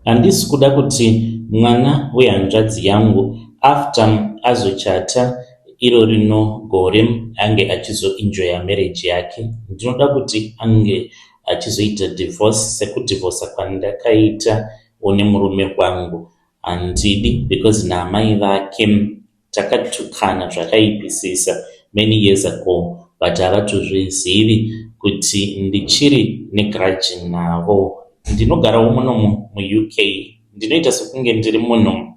handisi kuda kuti mwana wehanzvadzi yangu after azochata iro rino gore ange achizoenjoya marriage yake. Ndinoda kuti ange achizoita divorce sekudivhosa kwandakaita one murume wangu. Handidi because naamai vake takatukana zvakaipisisa many years ago, but havatozvizivi kuti ndichiri negrudge navo. Ndinogarawo muno mu-UK, ndinoita sekunge ndiri muno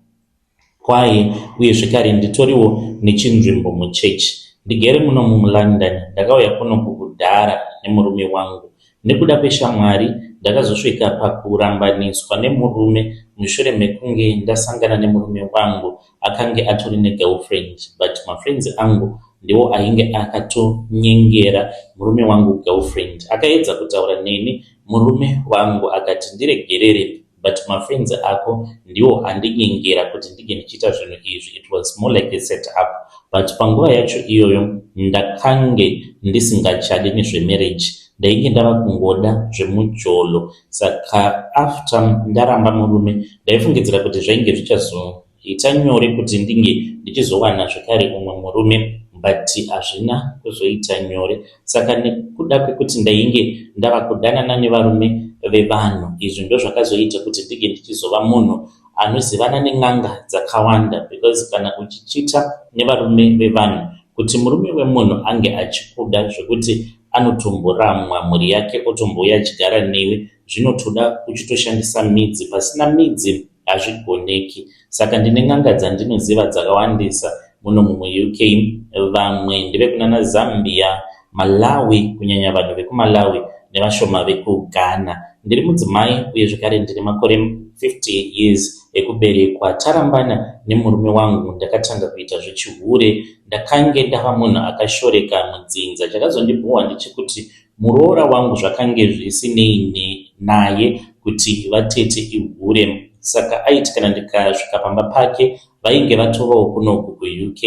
kwaye uye zvekare nditoriwo nechinzvimbo muchechi. Ndigere muno muLondon, ndakauya kuno kudhara nemurume wangu. Nekuda kweshamwari ndakazosvika pakurambaniswa nemurume mushure mekunge ndasangana nemurume wangu akange atori negirlfriend, but mafriends angu ndiwo ainge akatonyengera murume wangu girlfriend. Akaedza kutaura neni murume wangu akati ndiregerere, but mafriends ako ndiwo andinyengera kuti ndige ndichiita zvinhu izvi. It was more like a set up, but panguva yacho iyoyo ndakange ndisingachade nezvemarriage, ndainge ndava kungoda zvemujolo. Saka after ndaramba murume ndaifungidzira kuti zvainge zvichazoita nyore kuti ndinge ndichizowana zvekare umwe murume, but hazvina kuzoita nyore. Saka nekuda kwekuti ndainge ndava kudanana nevarume vevanhu, izvi ndo zvakazoita kuti ndige ndichizova munhu anozivana nen'anga dzakawanda, because kana uchichita nevarume vevanhu, kuti murume wemunhu ange achikuda zvekuti anotomboramwa mhuri yake otombouya achigara newe, zvinotoda uchitoshandisa midzi. Pasina midzi hazvigoneki. Saka ndine n'anga dzandinoziva dzakawandisa muno mu-UK. Vamwe ndevekunana Zambia, Malawi, kunyanya vanhu vekuMalawi nevashoma vekuGhana. Ndiri mudzimai uye zvekare ndine makore 50 years ekuberekwa. Tarambana nemurume wangu ndakatanga kuita zvechihure. Ndakange ndava munhu akashoreka mudzinza. Chakazondibhuwa ndechekuti muroora wangu zvakange zvisinei naye kuti vatete ihure. Saka aiti kana ndikasvika pamba pake vainge vatovawo kunoku ku-UK.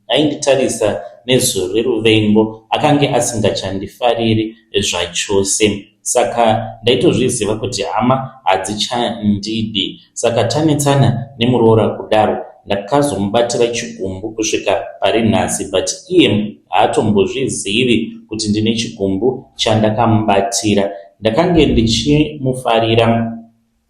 Ainditarisa nezuro reruvengo, akange asingachandifariri zvachose. Saka ndaitozviziva kuti hama hadzichandidi. Saka tanetsana nemuroora kudaro ndakazomubatira chigumbu kusvika pari nhasi, but iye haatombozvizivi kuti ndine chigumbu chandakamubatira. Ndakange ndichimufarira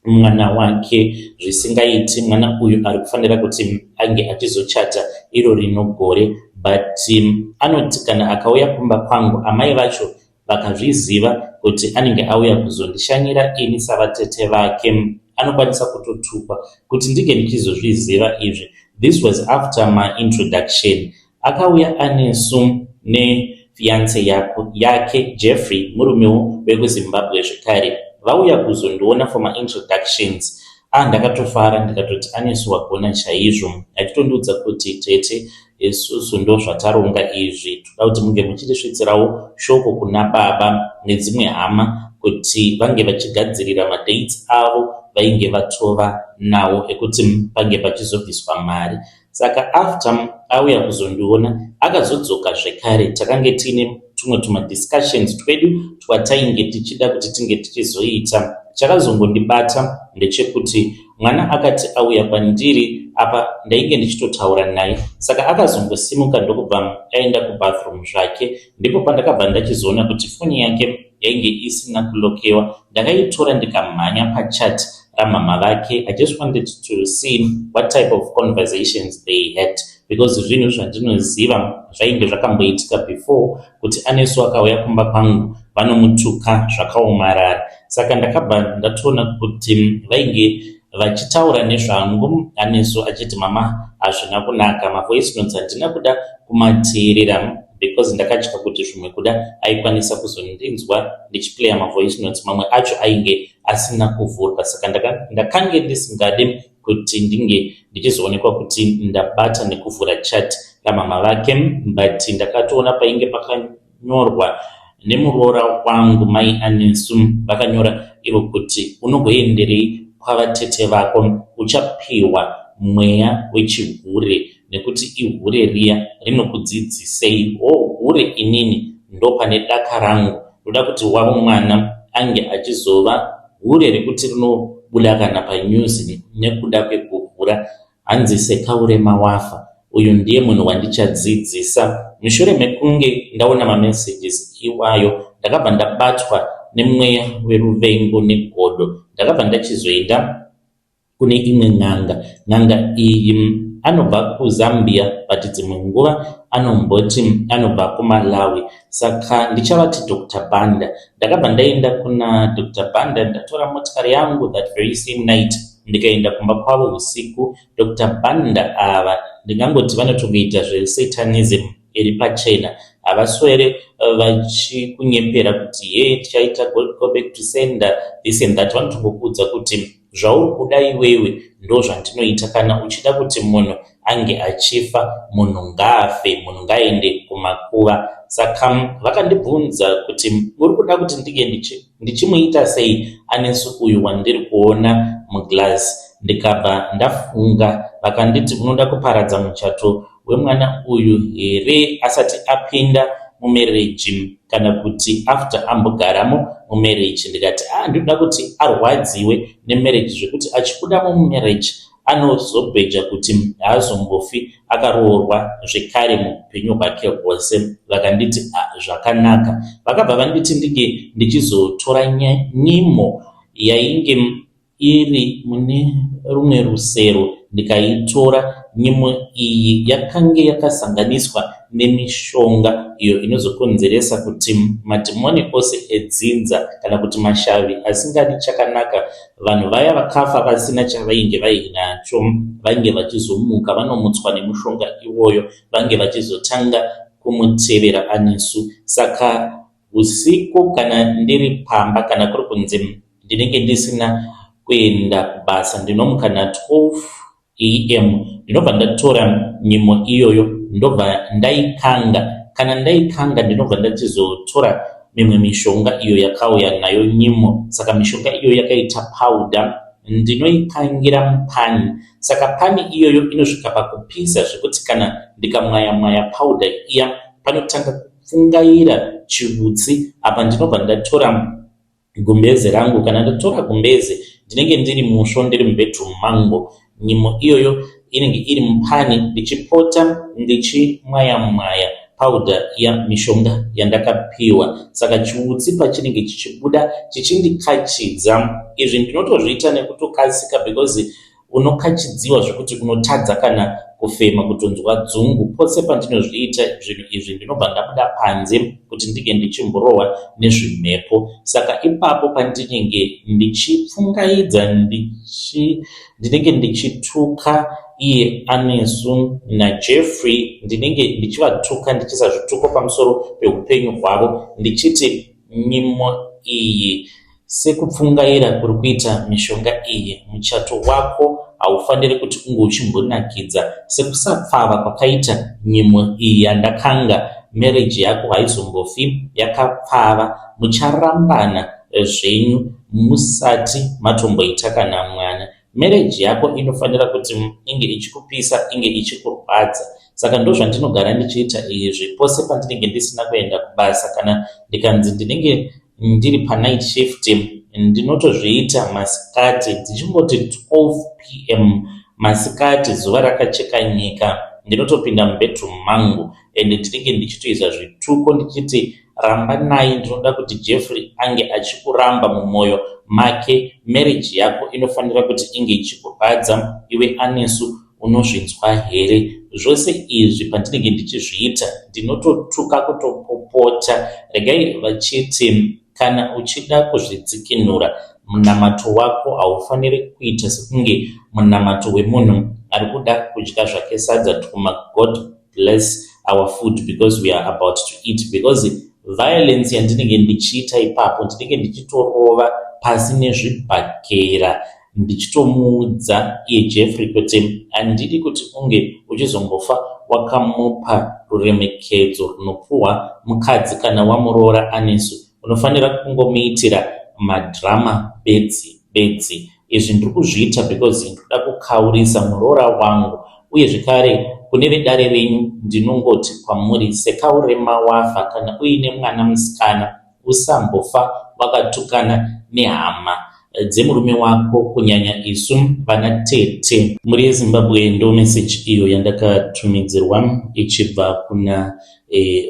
mwana wake zvisingaiti. Mwana uyu ari kufanira kuti ange achizochata iro rino gore, but anoti kana akauya kumba kwangu amai vacho vakazviziva kuti anenge auya kuzondishanyira ini savatete vake, anokwanisa kutotukwa kuti ndige ndichizozviziva izvi. This was after my introduction. Akauya anesu nefiance yake Jeffrey, murumewo wekuZimbabwe zvekare. Vauya kuzondiona for my introductions. Ndakatofara ndikatoti anesu wagona chaizvo, achitondiudza kuti tete isusu ndo zvataronga izvi, toda kuti munge muchitisvitsirawo shoko kuna baba nedzimwe hama kuti vange vachigadzirira madates avo vainge vatova nawo ekuti pange pachizobviswa mari. Saka after auya kuzondiona akazodzoka zvekare. Takange tiine tumwe tumadiscussions twedu twatainge tichida kuti tinge tichizoita. Chakazongondibata ndechekuti mwana akati auya kwandiri apa ndainge ndichitotaura naye. Saka akazongosimuka ndokubva aenda kubathroom zvake. Ndipo pandakabva ndachizoona kuti foni yake yainge isina kulokewa. Ndakaitora ndikamhanya pachat ramama vake. I just wanted to see what type of conversations they had, because zvinhu zvandinoziva zvainge zvakamboitika before kuti anesu akauya kumba kwangu vanomutuka zvakaomarara. Saka ndakabva ndatoona kuti vainge vachitaura nezvangu. Anesu achiti mama hazvina kunaka, mavoice notes handina kuda kumateerera because ndakatya kuti zvimwe kuda aikwanisa kuzondinzwa ndichiplaya mavoice notes, mamwe acho ainge asina kuvhurwa. Saka ndakange ndisingade kuti ndinge ndichizoonekwa kuti ndabata nekuvhura chat ramama vake, but ndakatoona painge pakanyorwa nemuroora wangu mai anesu. Vakanyora ivo kuti unogoenderei kwavatete vako, uchapiwa mweya wechihure nekuti ihure riya rinokudzidzisei. Hure inini ndo pane daka rangu. Ndoda kuti wavo mwana ange achizova hure rekuti kubuda kana panews nekuda kwekuvhura hanzi Sekaurema wafa. Uyu ndiye munhu wandichadzidzisa. Mushure mekunge ndaona mamessages iwayo ndakabva ndabatwa nemweya weruvengo negodo. Ndakabva ndachizoenda kune imwe n'anga iyi anobva kuZambia but dzimwe nguva anomboti anobva kuMalawi. Saka ndichavati Dr. Banda. Ndakabva ndaenda kuna Dr. Banda, ndatora motikari yangu that very same night ndikaenda kumba kwavo usiku. Dr. Banda ava ndingangoti vanotongoita zvesatanism iri pachena. Havaswere vachikunyepera kuti ye tichaita go back to sender this and that. Vanotongokuudza kuti zvauri kuda iwewe ndo zvandinoita. Kana uchida kuti munhu ange achifa, munhu ngaafe, munhu ngaaende kumakuva. Saka vakandibvunza kuti uri kuda kuti ndige ndichimuita sei anesu uyu wandiri kuona muglass. Ndikabva ndafunga, vakanditi unoda kuparadza muchato wemwana uyu here asati apinda mumarriage kana kuti after ambogaramo mumarriage. Ndikati ndinoda kuti arwadziwe nemarriage zvekuti achibuda mumarriage anozobheja kuti haazombofi akaroorwa zvekare muupenyu hwake hwose. Vakanditi zvakanaka. Vakabva vanditi ndige ndichizotora nyimo yainge iri mune rumwe rusero ndikaitora. Nyimo iyi yakange yakasanganiswa nemishonga iyo inozokonzeresa kuti madhimoni ose edzinza kana kuti mashavi asingadi chakanaka, vanhu vaya vakafa vasina chavainge vainacho, vainge vachizomuka vanomutswa nemushonga iwoyo, vange vachizotanga kumutevera anesu. Saka usiku kana ndiri pamba kana kuri kunze ndinenge ndisina kuenda kubasa, ndinomuka na 12 am ndinobva ndatora nyimo iyoyo ndobva ndaikanga. Kana ndaikanga ndinobva ndachizotora mimwe mishonga iyo yakauya nayo nyimo. Saka mishonga iyo yakaita powder, ndinoikangira mupani. Saka pani iyoyo inosvika pakupisa zvekuti kana ndikamwaya powder iya panotanga kupfungaira chivutsi. Apa ndinobva ndatora gumbeze rangu. Kana ndatora gumbeze ndinenge ndiri musho ndiri mubedroom mangu. Nyimo iyoyo inenge iri mupani ndichipota ndichimwaya powder ya mishonga yandakapiwa. Saka chiutsi pachinenge chichibuda chichindikachidza. Izvi ndinotozviita nekutokasika because unokachidziwa zvekuti unotadza kana kufema, kutonzwa dzungu. Pose pandinozviita zvinhu izvi ndinobva ndabuda panze kuti ndige ndichimborova nezvimhepo. Saka ipapo pandinenge ndichipfungaidza ndinenge ndichituka iye anesu naJeffrey, ndinenge ndichivatuka ndichisa zvituko pamusoro peupenyu hwavo ndichiti nyimo iyi sekupfungaira kuri kuita mishonga iyi, muchato wako haufaniri kuti unge uchimbonakidza sekusapfava kwakaita nyimo iyi yandakanga. Marriage yako haizombofi yakapfava, mucharambana zvenyu musati matomboita kana mwana. Marriage yako inofanira kuti inge ichikupisa, inge ichikurwadza. Saka ndo zvandinogara ndichiita izvi pose pandinenge ndisina kuenda kubasa. Kana ndikanzi ndinenge ndiri panight shift ndinotozviita masikati dzichingoti 12 pm masikati, zuva rakacheka nyika, ndinotopinda mubedroom mangu ende ndinenge ndichitoisa zvituko ndichiti ramba naye, ndinoda kuti Jeffrey ange achikuramba mumwoyo make. Marriage yako inofanira kuti inge ichikurwadza, iwe anesu unozvinzwa here? Zvose izvi pandinenge ndichizviita ndinototuka kutopopota. Regai vachiti kana uchida kuzvidzikinura munamato wako haufaniri kuita sekunge munamato wemunhu ari kuda kudya zvake sadza tukuma God bless our food because we are about to eat. Because violence yandinenge ndichiita ipapo ndinenge ndichitorova pasi nezvibhakera ndichitomuudza iye Jeffrey kuti handidi kuti unge uchizombofa wakamupa ruremekedzo runopuhwa mukadzi kana wamuroora anesu. Unofanira kungomuitira madrama bedzi. Izvi ndiri kuzviita because ndinoda kukaurisa muroora wangu. Uye zvekare kune vedare renyu ndinongoti kwamuri, Sekaurema wafa. Kana uine mwana musikana usambofa wakatukana nehama. dzemurume wako, kunyanya isu vana tete muri yeZimbabwe. Ndo meseji iyo yandakatumidzirwa ichibva kuna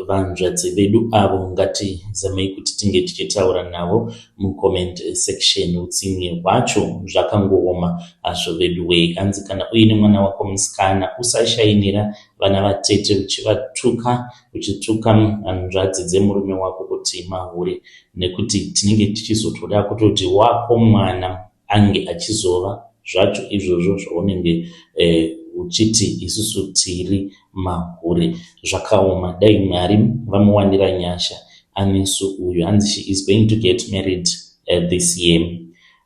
vanzvadzi vedu avo. Ngatizamei kuti tinge tichitaura navo mucomment section. Utsimwe hwacho zvakangooma hazvo vedu we. Hanzi kana uine mwana wako musikana usashayinira vana vatete uchituka hanzvadzi dzemurume wako kuti mahure, nekuti tinenge tichizotoda kutoti wako mwana ange achizova zvacho izvozvo zvaunenge uchiti isusu tiri mahure. Zvakaoma. Dai Mwari vamuwanira nyasha anesu uyu. Hanzi she is going to get married this year.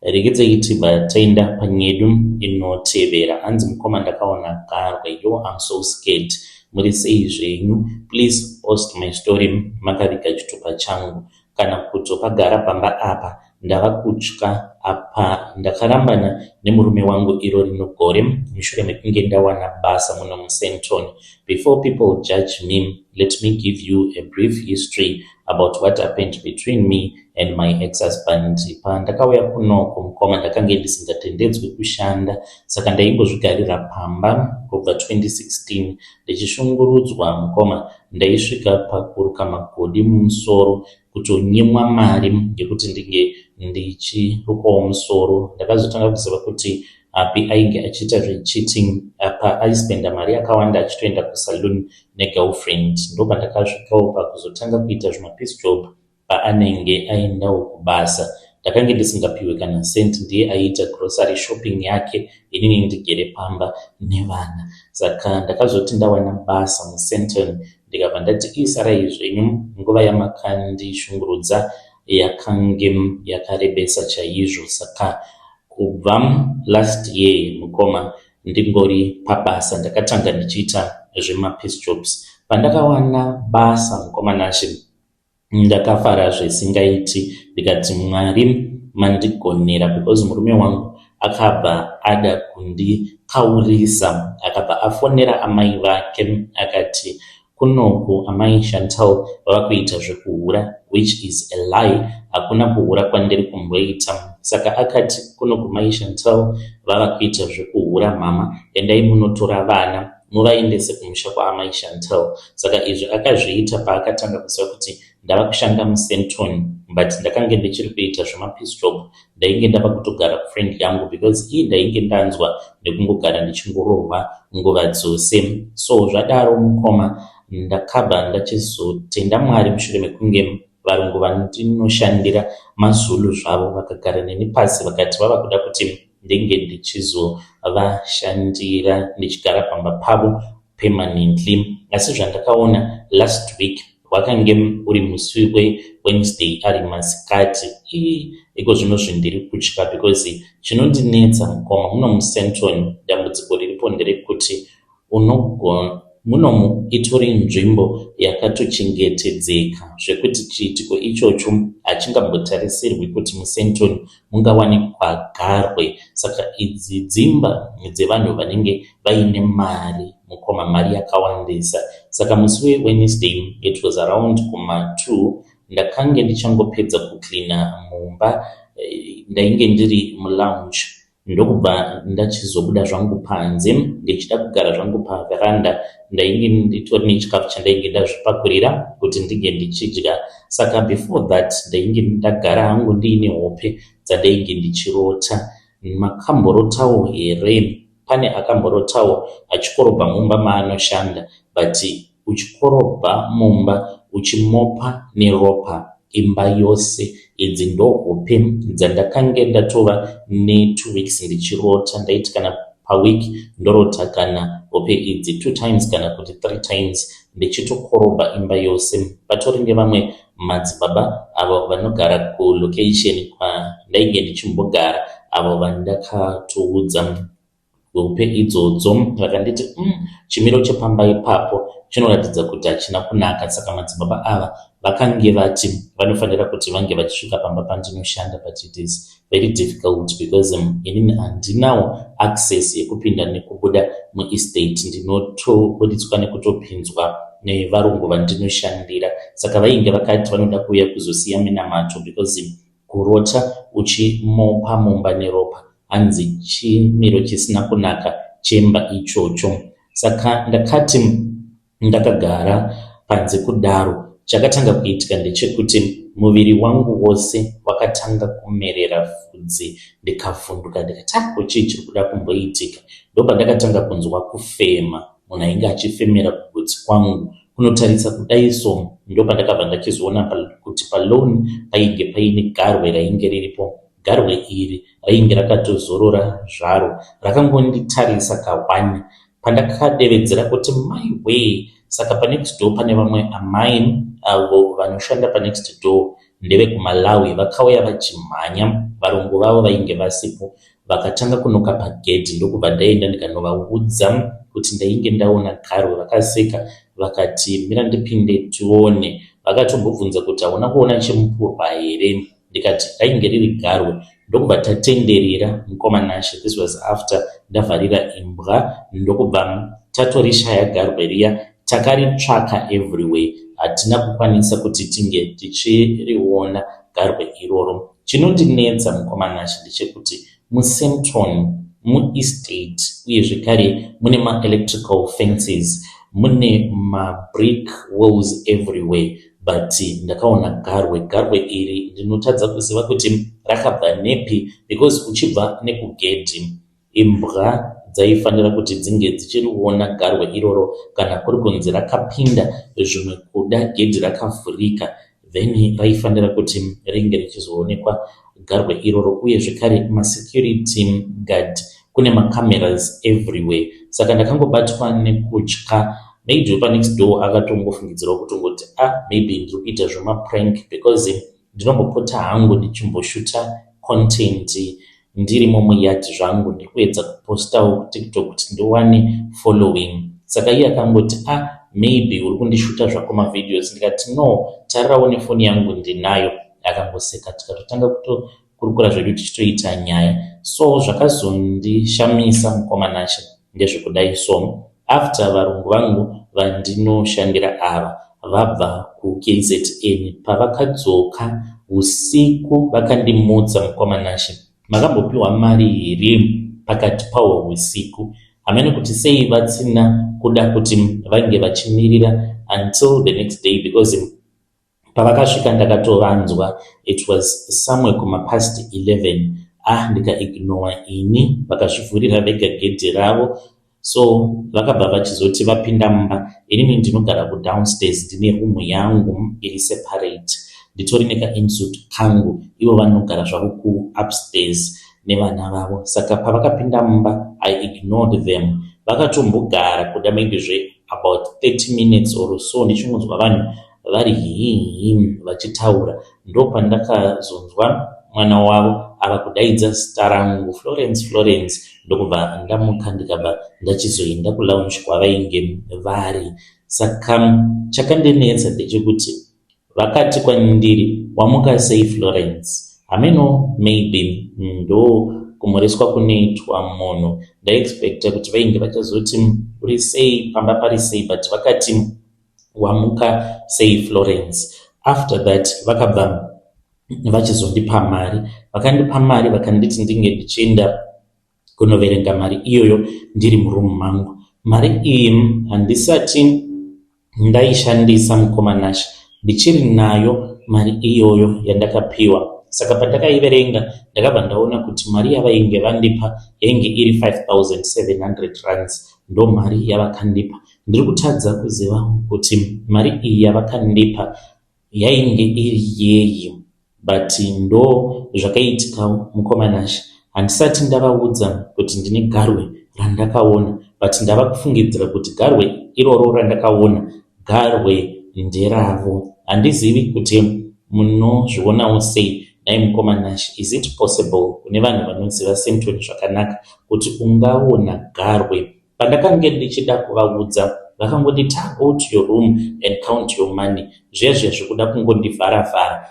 Regedzei tibva taenda panyedu inotevera. Hanzi mukoma ndakaona garwa. Yo, I'm so scared. Muri sei zvenyu? Please post my story makaviga chitupa changu. Kana kutopagara pamba apa ndava kutya apa ndakarambana nemurume wangu iro rinogore mushure mekunge ndawana basa muno muSandton. Before people judge me, let me give you a brief history about what happened between me and my ex-husband. Pandakauya kunoko mukoma ndakange ndisingatendedzwi kushanda, saka ndaingozvigarira pamba kubva 2016 ndichishungurudzwa mukoma. Ndaisvika pakuruka magodi mumusoro, kutonyimwa mari ngekuti ndinge ndichirukawo musoro. Ndakazotanga kuziva kuti api ainge achiita zvecheating, apa aispenda mari yakawanda achitoenda kusalon negirlfriend. Ndopandakasvikawo pakuzotanga kuita zvimapiece job paanenge aendawo kubasa. Ndakange ndisingapiwe kana senti. Ndiye aiita grocery shopping yake, inini ndigere pamba nevana. Saka ndakazoti ndawana basa muSandton ndikabva ndati isarai zvenyu. Nguva yamakandishungurudza yakange yakarebesa chaizvo. Saka kubva last year mukoma ndingori pabasa. Ndakatanga ndichiita zvemapiece jobs. Pandakawana basa mukoma nashe ndakafara zvisingaiti. Ndikati Mwari mandigonera, because murume wangu akabva ada kundikaurisa. Akabva afonera amai vake akati kunoku amai Chantal vava kuita zvekuhura, which is a lie. Hakuna kuhura kwandiri kumboita. Saka akati kunoku mai Chantal vava kuita zvekuhura mama, endai munotora vana muvaendese kumusha kwaamai Chantal. Saka izvi akazviita paakatanga kuziva kuti ndava kushanda muSandton, but ndakange ndichiri kuita zvemapiece job. Ndainge ndava kutogara kufriend yangu, because ndainge ndanzwa nekungogara ndichingorohwa nguva dzose. So zvadaro mukoma ndakabva ndachizotenda Mwari mushure mekunge varungu vandinoshandira maZulu zvavo vakagara neni pasi vakati vava kuda kuti ndinge ndichizovashandira ndichigara pamba pavo permanently. Asi zvandakaona last week wakange uri musi weWednesday ari masikati. Iko zvino zvindiri kutya, because chinondinetsa mukoma muno muSandton dambudziko riripo nderekuti munomu itori nzvimbo yakatochengetedzeka zvekuti chiitiko ichocho hachingambotarisirwi kuti muSandton mungawanikwa garwe. Saka idzi dzimba dzevanhu vanenge vaine mari mukoma, mari yakawandisa. Saka musi weWednesday, it was around kuma2, ndakange ndichangopedza kuklina mumba. Ndainge ndiri mulounge, ndokubva ndachizobuda zvangu panze ndichida kugara zvangu paveranda. Ndainge nditori nechikafu chandainge ndazvipakurira kuti ndinge ndichidya. Saka before that ndainge ndagara hangu ndiine hope dzandainge ndichirota. Makamborotawo here? Pane akamborotawo achikorobha mumba maanoshanda, but uchikorobha mumba uchimopa neropa imba yose. Idzi ndo hope dzandakange ndatova ne2 weeks ndichirota. Ndaiti kana paweek ndorota kana hope idzi 2 times kana kuti 3 times ndichitokorobha imba yose. Patori nevamwe madzibaba avo vanogara kulocation kwandainge ndichimbogara, avo vandakatoudza hope idzodzo vakanditi chimiro chepamba ipapo chinoratidza kuti hachina kunaka. Saka madzibaba ava vakange vati vanofanira kuti vange vachisvika pamba pandinoshanda, but it is very difficult because inini handinawo access yekupinda nekubuda muestate. Ndinotobuditswa nekutopinzwa nevarungu vandinoshandira. Saka vainge vakati vanoda kuuya kuzosiya minamato, because kurota uchimopa mumba neropa, hanzi chimiro chisina kunaka chemba ichocho. Saka ndakati ndakagara panze kudaro, chakatanga kuitika ndechekuti muviri wangu wose wakatanga kumerera vhudzi, ndikavhunduka ndikati chii chiri kuda kumboitika. Ndopandakatanga kunzwa kufema, munhu ainge achifemera kugotsi kwangu kunotarisa kudai so. Ndopandakabva ndachizoona kuti paloni painge paine garwe rainge riripo. Garwe iri rainge rakatozorora zvaro, rakangonditarisa kahwanya. Pandakadevedzera kuti mai wee, saka panext door pane vamwe amai avo vanoshanda panext door ndeve kuMalawi, vakauya vachimhanya, varungu vavo vainge vasipo, vakatanga kunoka pagedhi. Ndokubva ndaenda ndikanovaudza kuti ndainge ndaona garwe. Vakaseka vakati mira ndipinde tione. Vakatombobvunza kuti hauna kuona chemupurwa here? Ndikati rainge riri garwe. Ndokubva tatenderera mukomanashe. This was after ndavharira imbwa. Ndokubva tatorishaya garwe riya, takaritsvaka everywhere, hatina kukwanisa kuti tinge tichiriona garwe iroro. Chinondinetsa mukomanashe ndechekuti muSempton muestate uye zvekare mune ma-electrical fences, mune ma-brick walls everywhere, but ndakaona garwe. Garwe iri ndinotadza kuziva kuti rakabva nepi, because uchibva nekugedhi imbwa dzaifanira kuti dzinge dzichiriona garwe iroro, kana kuri kunzi rakapinda zvimwe kuda gedhi rakavhurika, then raifanira kuti ringe richizoonekwa garwe iroro. Uye zvekare ma-security guard, kune ma-cameras everywhere. Saka ndakangobatwa nekutya. Maybe panext door akatongofungidzirawo kutongoti maybe ndiri kuita zvema-prank, because ndinombopota hangu ndichimboshuta content ndirimo muyati zvangu, ndiri kuedza kupostawo kuTikTok kuti ndiwane following. Saka iye akangoti maybe uri kundishuta zvako mavideos. Ndikati no, tarirawo nefoni yangu ndinayo. Akangoseka, tikatotanga kutokurukura zvedu tichitoita nyaya. So zvakazondishamisa mukomanashe ndezvekudai. So after varungu vangu vandinoshandira ava vabva kuKZN, pavakadzoka usiku vakandimudza mukomanashe, makambopiwa mari here pakati pawo usiku? Hamene kuti sei vatsina kuda kuti vange vachimirira until the next day, because pavakasvika ndakatovanzwa, it was somewhere kumapast 11. Ndikaignore ini, vakazvivhurira vega gedhi ravo. So vakabva vachizoti vapinda mumba. Inini ndinogara kudownstairs, ndine rumu yangu iri separate, nditori nekainsuit kangu, ivo vanogara zvavo kuupstairs nevana vavo. Saka pavakapinda mumba, I ignored them. Vakatombogara kuda maybe about 30 minutes or so, ndichingonzwa vanhu vari vachitaura. Ndopandakazonzwa mwana wavo ava kudaidza zita rangu, Florence. Ndokubva ndamuka ndikabva ndachizoenda kulaunch kwavainge vari. Saka chakandinetsa ndechekuti vakati kwandiri, wamuka sei Florence? Hameno maybe ndo kumoreswa kunoitwa munhu. Ndaexpecta kuti vainge vachazoti uri sei, pamba pari sei, but vakati wamuka sei Florence. After that vakabva vachizondipa mari. Vakandipa mari vakanditi ndinge ndichienda kunoverenga mari iyoyo ndiri murumu mangu. Mari iyi handisati ndaishandisa mukomanashe, ndichiri nayo mari iyoyo yandakapiwa. Saka pandakaiverenga ndakabva ndaona kuti mari yavainge vandipa yainge iri 5,700 rands, ndo mari yavakandipa. Ndiri kutadza kuziva kuti mari iyi yavakandipa yainge iri yeyi, but ndo zvakaitika mukomanashe. Handisati ndavaudza kuti ndine garwe randakaona, but ndava kufungidzira kuti garwe iroro randakaona garwe nderavo. Handizivi kuti munozvionawo sei nai mukomanashe. Is it possible kune vanhu vanoziva Sempton zvakanaka kuti ungaona garwe? Pandakange ndichida kuvaudza vakangonditi go to your room and count your money. Zvezve zvekuda kungondivhara-vhara,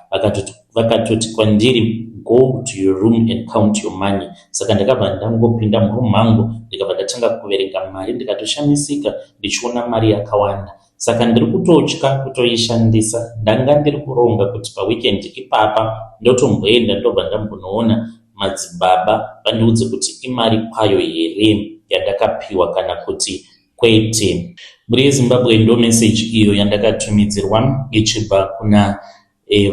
vakatoti kwandiri go to your room and count your money. Saka ndakabva ndangopinda murumu mangu ndikabva ndatanga kuverenga mari, ndikatoshamisika ndichiona mari yakawanda. saka ndiri kutotya kutoishandisa. Ndanga ndiri kuronga kuti paweekend ipapa ndotomboenda ndobva ndambonoona madzibaba vandiudze kuti imari kwayo here yandakapiwa kana kuti kwete. Muri Zimbabwe ndo message iyo yandakatumidzirwa ichibva kuna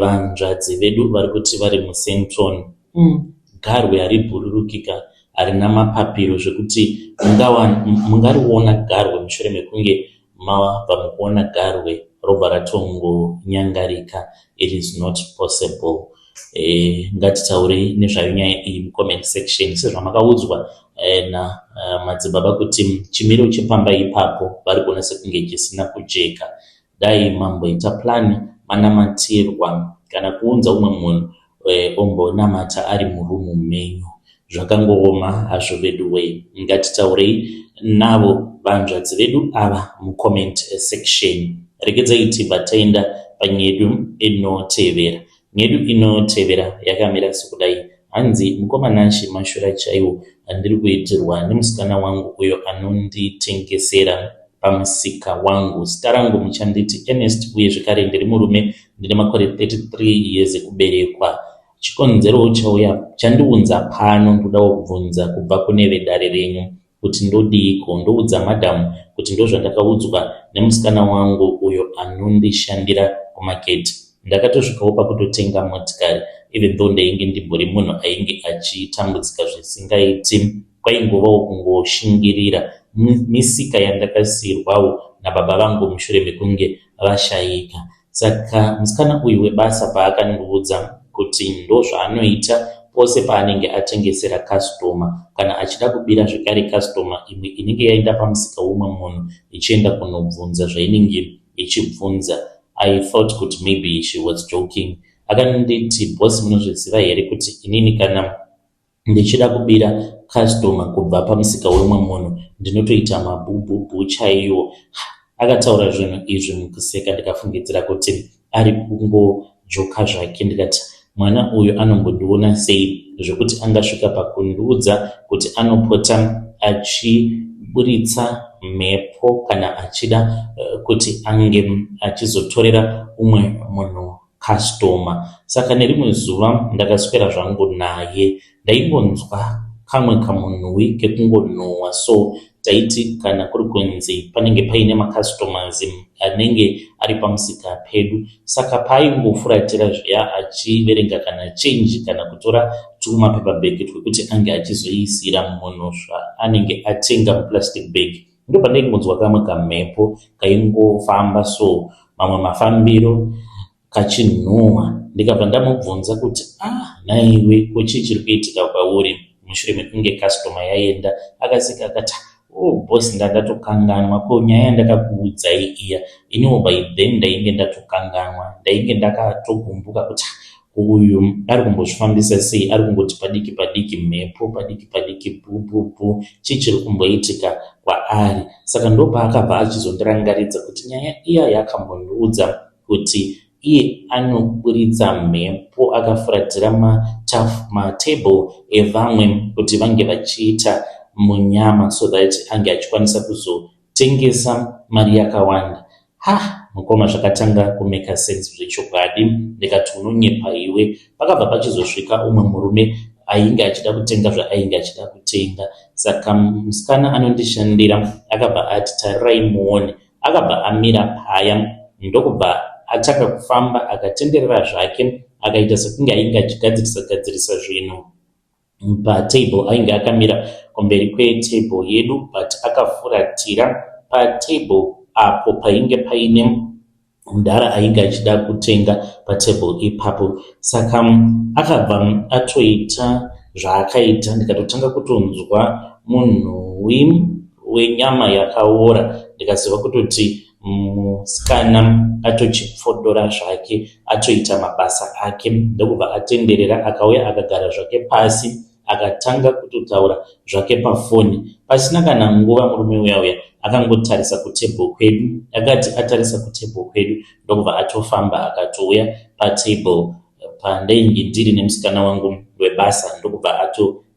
vanzvadzi vedu vari kuti vari muCentron. Garwe haribhururukika, harina mapapiro zvekuti mungariona garwe mushure mekunge mabva mukuona garwe robva ratongonyangarika. It is not possible. Ngatitaure nezvayo nyaya iyi mucomment section sezvamakaudzwa na madzibaba kuti chimiro chepamba ipapo vari kuona sekunge chisina kujeka. Dai mamboita plani manamatirwa kana kuunza umwe munhu ombonamata ari murumu menyu. Zvakangooma hazvo vedu wei. Ngatitaurei navo vanzvadzi vedu ava mucomment section. Regedzai tibva taenda panyedu inotevera. Nyedu inotevera yakamira sekudai. Hanzi mukomana Shimashura chaiwo andiri kuitirwa nemusikana wangu uyo anonditengesera pamusika wangu. Zita rangu muchanditi Ernest uye zvekare ndiri murume ndine makore 33 years ekuberekwa. Chikonzero chauya chandiunza pano ndodawo kubvunza kubva kune vedare renyu kuti ndodiko. Ndoudza madamu kuti ndozvandakaudzwa nemusikana wangu uyo anondishandira kumaketi. Ndakatosvikawo pakutotenga motikari even though ndainge ndiburi munhu ainge achitambudzika zvisingaiti. Kwaingovawo kungoshingirira misika yandakasiyirwawo nababa vangu mushure mekunge vashayika. Saka musikana uyu webasa paakandiudza kuti ndozvaanoita pose paanenge atengesera customer kana achida kubira zvekare customer imwe inenge yaenda pamusika womwe munhu ichienda kunobvunza zvainenge ichibvunza. I thought kuti maybe she was joking. Akanditi, boss, munozviziva here kuti inini kana ndichida kubira customer kubva pamusika womwe munhu ndinotoita mabhubhubhu chaiwo. Akataura zvinhu izvi mukuseka, ndikafungidzira kuti ari kungojoka zvake. Ndikati mwana uyu anombondiona sei zvekuti angasvika pakundiudza kuti anopota achiburitsa mhepo kana achida kuti ange achizotorera umwe munhu customer. Saka nerimwe zuva ndakaswera zvangu naye, ndaingonzwa kamwe kamunhuwi kekungonhuhwa. So taiti kana kuri kunzi panenge paine macustomers anenge ari pamusika pedu, saka paaingofuratira zviya achiverenga kana change kana kutora tumapepa bag twekuti ange achizoisira munhu zvaanenge atenga muplastic bag. Ndo pandaingonzwa kamwe kamhepo kaingofamba so mamwe mafambiro kachinhuhwa. Ndikabva ndamubvunza kuti naiwe kochii chiri kuitika kwauri mushure mekunge customer yaenda. Akaseka akati boss, ndatokanganwa ko nyaya yandakakuudzai iya. Iniwo by then ndainge ndatokanganwa, ndainge ndakatogumbuka kuti uyu ari kumbozvifambisa sei, ari kungoti padiki padiki mhepo, padiki padiki bhubhubhu, chii chiri kumboitika kwaari. Saka ndopaakabva achizondirangaridza kuti nyaya iya yakambondiudza kuti iye anoburitsa mhepo akafuratira matable evamwe kuti vange vachiita munyama so that ange achikwanisa kuzotengesa mari yakawanda. Mukoma zvakatanga kumeka sense zvechokwadi. Ndikati unonyepa iwe. Pakabva pachizosvika umwe murume ainge achida kutenga zvaainge achida kutenga. Saka musikana anondishandira akabva ati tarirai muone. Akabva amira paya, ndokubva ataka kufamba akatenderera zvake, akaita sekunge ainge achigadzirisa zvinhu patable. Ainge akamira kumberi kwetable yedu but akafuratira patable apo painge paine mudhara ainge achida kutenga patable ipapo. Saka akabva atoita zvaakaita. Ndikatotanga kutonzwa munhuwi wenyama yakaora. Ndikaziva kutoti musikana atochipfodora zvake, atoita mabasa ake. Ndokubva atenderera akauya akagara zvake pasi akatanga kutotaura zvake pafoni. Pasina kana nguva murume uya akangotarisa kutable kwedu. Akati atarisa kutable kwedu ndokubva atofamba akatouya patable pandainge ndiri nemusikana wangu webasa. Ndokubva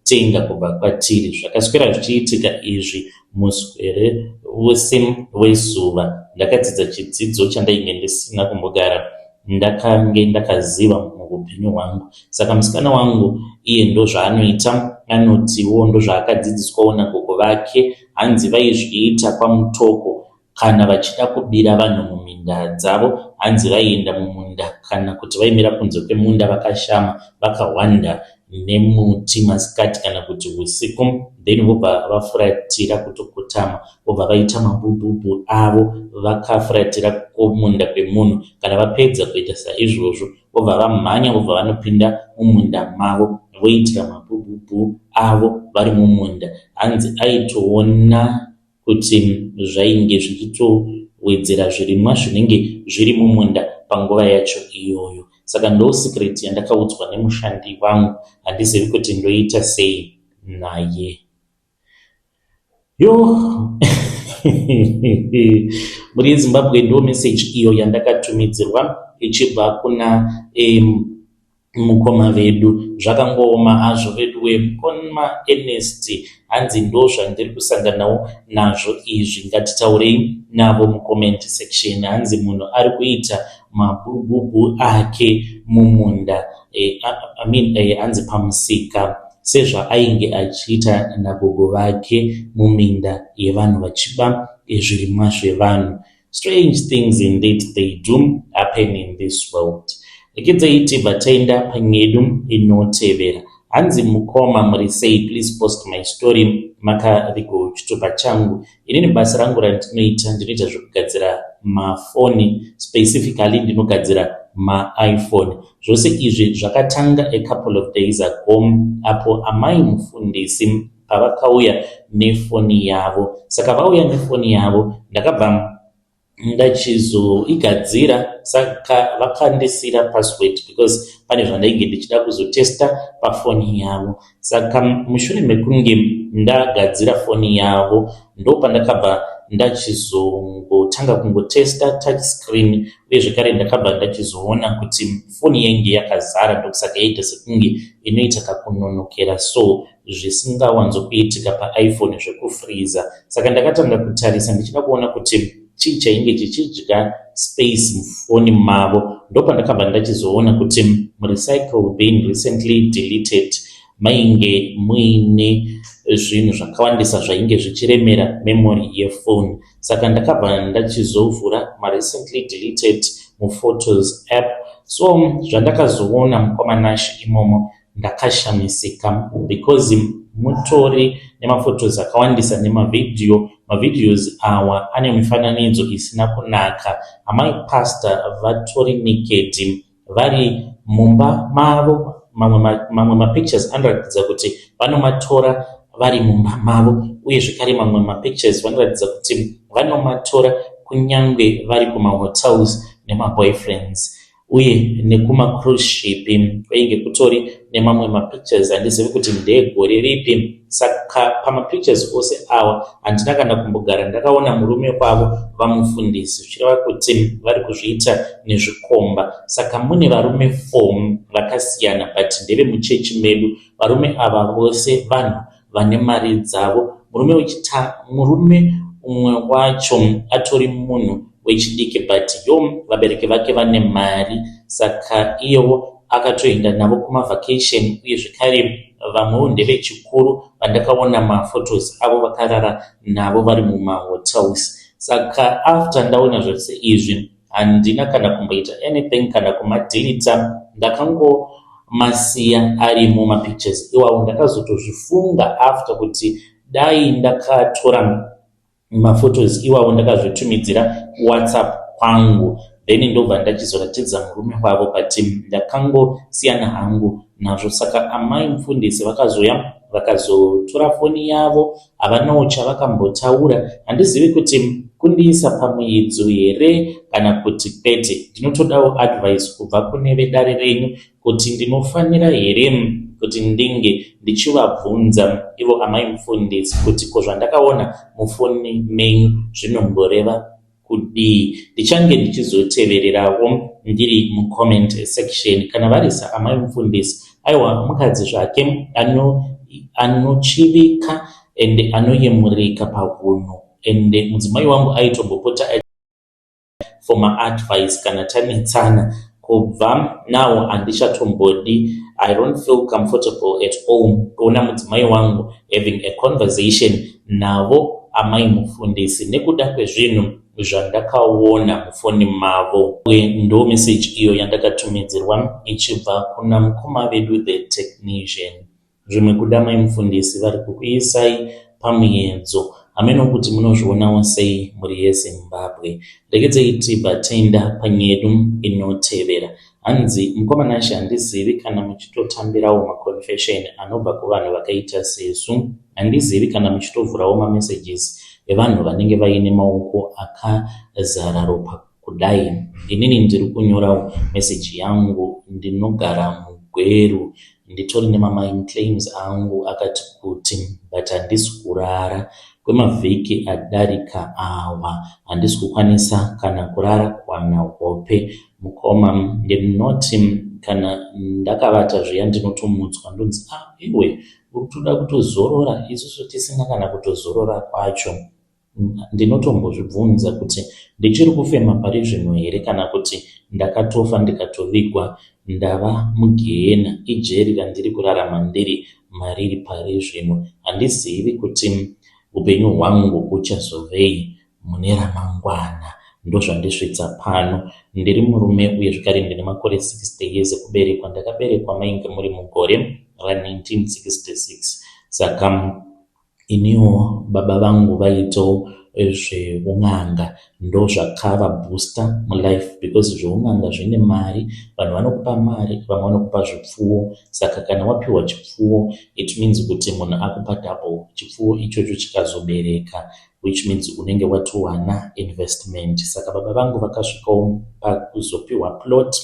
kutenga kubva kwatiri. Zvakaswera zvichiitika izvi muswere wose wezuva. Ndakadzidza chidzidzo chandainge ndisina kumbogara ndakange ndakaziva muupenyu hwangu. Saka musikana wangu iye ndo zvaanoita, anotiwo ndo zvaakadzidziswawo nagogo vake. Hanzi vaizviita pamutoko kana vachida kubira vanhu muminda dzavo. Hanzi vaienda mumunda kana kuti vaimira kunze kwemunda vakashama vakawanda nemuti masikati kana kuti usiku, then vobva vafuratira kutokotama, vobva vaita mabhubhubhu avo vakafuratira kumunda kwemunhu. Kana vapedza kuita saizvozvo vobva vamhanya, vobva vanopinda mumunda mavo voitira mabhubhubhu avo vari mumunda. Hanzi aitoona kuti zvainge zvichitowedzera zvirimwa zvinenge zviri mumunda panguva yacho iyoyo. Saka ndo secret yandakaudzwa nemushandi wangu, handizivi kuti ndoita sei naye. Yo muri Zimbabwe ndo message iyo yandakatumidzirwa ichibva kuna mukoma vedu. Zvakangooma hazvo vedu wemukoma Ernest, hanzi ndo zvandiri kusanganawo nazvo izvi. Ngatitaurei navo mucomment section. Hanzi munhu ari kuita mabhubhubhu ake mumunda, hanzi pamusika, sezvaainge achiita nagogo vake muminda yevanhu vachiba zvirimwa zvevanhu. Strange things indeed they do happen in this world. Ikidzaiti bataenda panyedu inotevera. Hanzi mukoma muri sei, please post my story makariko chitupa changu. Inini basa rangu randinoita, ndinoita zvekugadzira mafoni, specifically ndinogadzira iPhone. Zvose izvi zvakatanga a couple of days ago apo amai mufundisi pavakauya nefoni yavo. Saka vauya nefoni yavo ndakabva ndachizoigadzira, saka vakandisira password because pane zvandainge ndichida kuzotesta pafoni yavo. Saka mushure mekunge ndagadzira foni yavo ndo pandakabva ndachizongotanga kungotesta touch screen, uye zvekare ndakabva ndachizoona kuti foni yangu yakazara, ndokusaka yaita sekunge inoita kakunonokera so zvisingawanzokuitika paiPhone zvekufreeza. Saka ndakatanga kutarisa ndichida kuona kuti chii chainge chichidya space mufoni mavo. Ndo pandakabva ndachizoona kuti recycle bin recently deleted mainge muine zvinhu zvakawandisa zvainge zvichiremera memory yefoni. Saka ndakabva ndachizovhura recently deleted muphotos app. So zvandakazoona mukwamanashi imomo ndakashamisika because mutori nemaphotos akawandisa nemavideo. Mavideos awa ane mifananidzo isina kunaka. Amai pastor vatori naked vari mumba mavo. Mamwe mapictures anoratidza kuti vanomatora vari mumba mavo, uye zvekare mamwe mapictures vanoratidza kuti vanomatora kunyange vari kumahotels nemaboyfriends uye nekuma-cruise ship. Kwainge kutori nemamwe mapictures handizivi kuti ndegore ripi. Saka pamapictures ose awa handina kana kumbogara ndakaona murume kwavo vamufundisi, zvichireva kuti vari kuzviita nezvikomba. Saka mune varume 4 vakasiyana but ndeve muchechi medu. Varume ava vose vanhu vane mari dzavo. Murume umwe wacho atori munhu wechidiki but vabereki vake vane mari, saka iyewo akatoenda navo kumavhakesheni, uye zvekare vamwewo ndevechikuru vandakaona maphotos avo vakarara navo vari mumahotels. Saka after ndaona zvose izvi handina kana kumboita anything kana kumadelita, ndakangomasiya ari mumapictures iwawo. Ndakazotozvifunga after kuti dai ndakatora maphotos iwawo ndakazvitumidzira WhatsApp kwangu, then ndobva ndachizoratidza murume wavo but ndakangosiyana hangu nazvo. Saka amai mufundisi vakazouya vakazotora foni yavo, havanawo chavakambotaura. Handizivi kuti kundiisa pamuedzo here kana kuti kwete. Ndinotodawo advice kubva kune vedare renyu kuti ndinofanira here kuti ndinge ndichivabvunza ivo amai mufundisi kuti ko zvandakaona mufoni menyu zvinomboreva kudii. Ndichange ndichizotevererawo ndiri mucomment section. Kana varisa amai mufundisi aiwa mukadzi zvake anochivika ende anoyemurika paunhu. Ende mudzimai wangu aitombopota for maadvice kana tanetsana kubva nawo handichatongodi. I don't feel comfortable at all kuona mudzimai wangu having a conversation navo amai mufundisi nekuda kwezvinhu zvandakaona mufoni mavo. Ndo message iyo yandakatumidzirwa ichibva kuna mukoma vedu the technician. Zvimwe kuda mai mufundisi vari kukuisai pamuenzo hameno kuti munozvionawo sei muri yeZimbabwe. Regedzei tibva taenda panyedu inotevera. Hanzi mukoma Nashi handizivi kana muchitotambirawo maconfession anobva kuvanhu vakaita sesu. Handizivi kana muchitovhurawo mamessages evanhu vanenge vaine maoko akazara ropa kudai. Inini ndiri kunyorawo message yangu, ndinogara muGweru, nditori nemamind claims angu akati kuti but handisi kurara kwemavhiki adarika awa, handisi kukwanisa kana kurara kwana hope. Mukoma ndinoti kana ndakavata zviya ndinotomudzwa ndonzi iwe uri kutoda kutozorora, isusu tisina kana kutozorora kwacho. Ndinotombozvibvunza kuti ndichiri kufema pari zvino here kana kuti ndakatofa ndikatovigwa ndava mugehena, ijeri randiri kurarama ndiri mariri pari zvino. Handizivi kuti upenyu hwangu uchazovei mune ramangwana. Ndozvandisvitsa pano. Ndiri murume uye zvakare ndine makore 60 years ekuberekwa. Ndakaberekwa mainge muri mugore ra1966. Saka iniwo baba vangu vaitawo zveun'anga ndo zvakava booster mulife because zveun'anga zvine mari, vanhu vanokupa mari, vamwe vanokupa zvipfuwo. Saka kana wapiwa chipfuwo it means kuti munhu akupa double chipfuwo ichocho chikazobereka, which means unenge watowana investment. Saka baba vangu vakasvikawo pakuzopiwa plot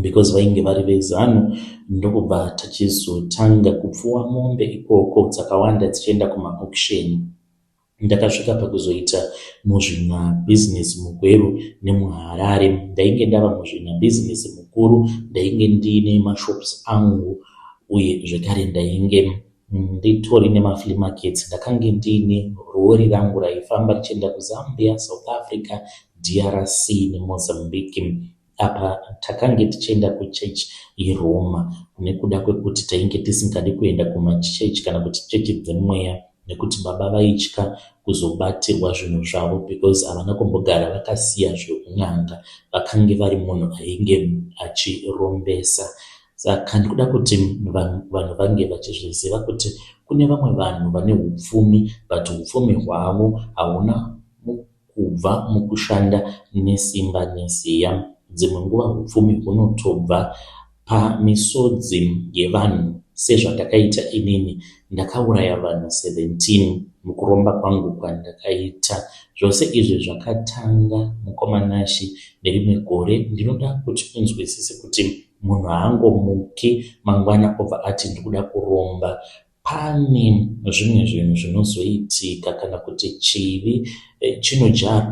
because vainge vari vezanu. Ndokubva tachizotanga kupfuwa mombe ikoko dzakawanda dzichienda kuma-auction. Ndakasvika pakuzoita muzvina business muGweru nemuHarare. Ndainge ndava muzvina business mukuru, ndainge ndiine mashops angu uye zvekare ndainge nditori nemaflea markets. Ndakange ndiine rori rangu raifamba richienda kuZambia, South Africa, DRC neMozambique. Apa takange tichienda kuchechi iRoma nekuda kwekuti tainge tisingadi kuenda kumachechi kana kuti chechi dzemweya nekuti baba vaitya kuzobatirwa zvinhu zvavo because havana kumbogara vakasiya zveun'anga, vakange vari munhu ainge achirombesa. Saka ndikuda kuti vanhu vange vachizviziva kuti kune vamwe vanhu vane hupfumi but hupfumi hwavo hauna kubva mukushanda nesimba neziya. Dzimwe nguva hupfumi hunotobva pamisodzi yevanhu sezvandakaita inini. Ndakauraya vanhu 17 mukuromba kwangu kwandakaita. Zvose izvi zvakatanga mukoma Nashi nerimwe gore. Ndinoda kuti unzwisise kuti munhu haangomuki mangwana obva ati ndikuda kuromba. Pane zvimwe zvinhu zvinozoitika kana kuti chivi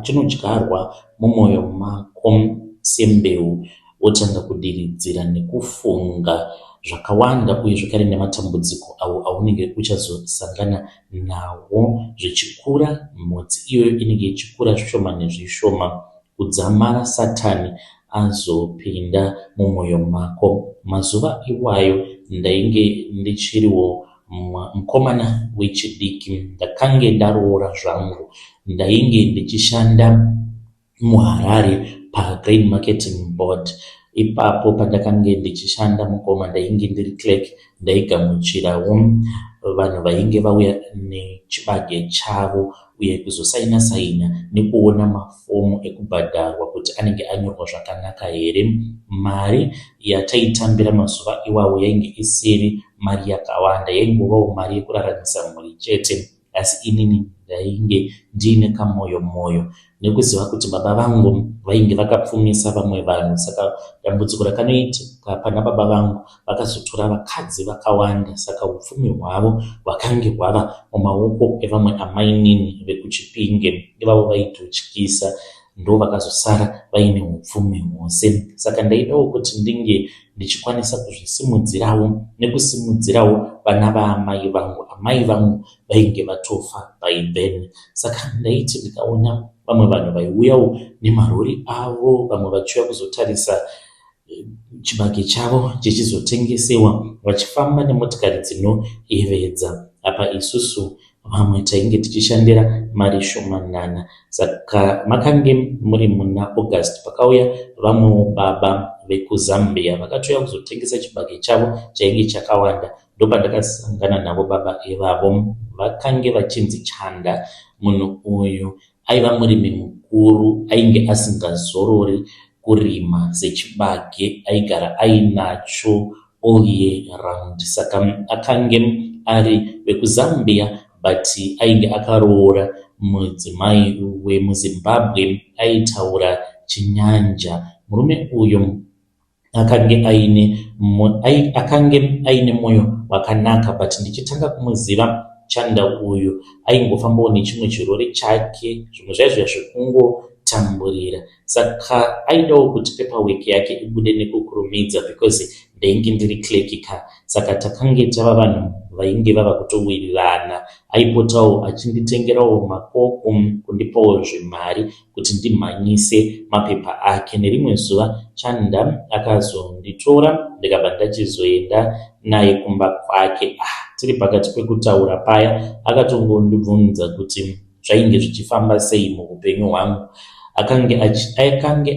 chinodyarwa mumwoyo mako sembeu, wotanga kudiridzira nekufunga zvakawanda uye zvakare nematambudziko awo aunenge uchazosangana nawo zvichikura. Mhodzi iyoyo inenge ichikura zvishoma nezvishoma, kudzamara Satani azopinda mumwoyo mako. Mazuva iwayo ndainge ndichiriwo mukomana wechidiki, ndakange ndaroora zvangu. Ndainge ndichishanda muHarare paGrain Marketing Board. Ipapo pandakange ndichishanda mukoma ndainge ndiri clerk, ndaigamuchirawo vanhu vainge vauya nechibage chavo uye kuzosaina nekuona mafomu ekubhadharwa kuti anenge anyorwa zvakanaka here. Mari yataitambira mazuva iwawo yainge isiri mari yakawanda, yaingovawo mari yekuraramisa mhuri chete. Asi inini ndainge ndiine kamwoyo nekuziva kuti baba vangu vainge vakapfumisa vamwe vanhu. Saka dambudziko rakanoitika pana baba vangu, vakazotora vakadzi vakawanda. Saka upfumi hwavo hwakange hwava mumaoko evamwe amainini vekuChipinge, ivavo vaitotyisa. ndo vakazosara vaine upfumi hwose. Saka ndaidawo kuti ndinge ndichikwanisa kuzvisimudzirawo nekusimudzirawo vana vaamai vangu. Amai vangu vainge vatofa paibheni. Saka ndaiti ndikaona vamwe vanhu vaiuyawo nemarori avo, vamwe vachiuya kuzotarisa chibage chavo chichizotengesewa, vachifamba nemotikari dzinoyevedza. Apa isusu vamwe tainge tichishandira mari shomanana. Saka makange muri muna August pakauya vamwewo baba vekuzambia vakatouya kuzotengesa chibage chavo chainge chakawanda. Ndopandakasangana navo baba ivavo, vakange vachinzi Chanda. Munhu uyu aiva murimi mukuru, ainge asingazorori kurima sechibage, aigara ainacho all year round. Saka akange ari vekuzambia but ainge akaroora. Mudzimai wemuZimbabwe aitaura Chinyanja. Murume uyu akange aine moyo wakanaka, but ndichitanga kumuziva Chanda uyu aingofambawo nechimwe chirori chake, zvimwe zvaizvo zvekungotamburira. Saka aidawo kuti paperwork yake ibude nekukurumidza because ndainge ndiri clerkical. Saka takange tava vanhu vainge vava kutowirirana. Aipotawo achinditengerawo makoko, kundipawo zvimari kuti ndimhanyise mapepa ake. Nerimwe zuva Chanda akazonditora ndikabva ndachizoenda naye kumba kwake. Tiri pakati pekutaura paya akatongondibvunza kuti zvainge zvichifamba sei muupenyu hwangu. Akange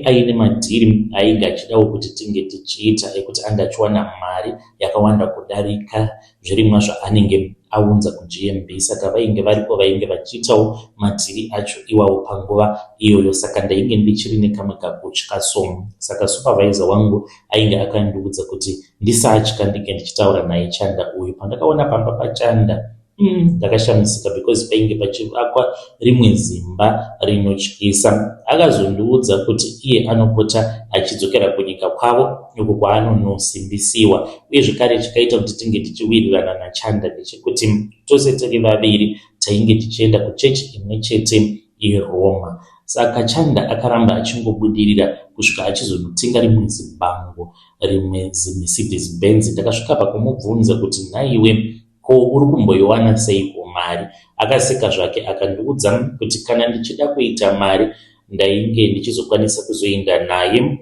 aine madhiri ainge achidawo kuti tinge tichiita ekuti anga achiwana mari yakawanda kudarika zvirimwa zvaanenge aunza kuGMB. Saka vainge varipo vainge vachiitawo madhiri acho iwawo panguva iyoyo. Saka ndainge ndichiri nekamwe kakutya so. Saka supervisor wangu ainge akandiudza kuti ndisatya ndinge ndichitaura naye Chanda uyu. Pandakaona pamba paChanda ndakashamisika because painge pachivakwa rimwe zimba rinotyisa. Akazondiudza kuti iye anopota achidzokera kunyika kwavo uko kwaanonosimbisiwa, uye zvekare chikaita kuti tinge tichiwirirana naChanda ndechekuti tose tiri vaviri tainge tichienda kuchechi imwe chete iRoma. Saka Chanda akaramba achingobudirira kusvika achizotenga rimwe zibango, rimwe ziMercedes Benz. Ndakasvika pakumubvunza kuti naiwe ko uri kumboiwana seiko mari? Akaseka zvake akandiudza kuti kana ndichida kuita mari ndainge ndichizokwanisa kuzoenda naye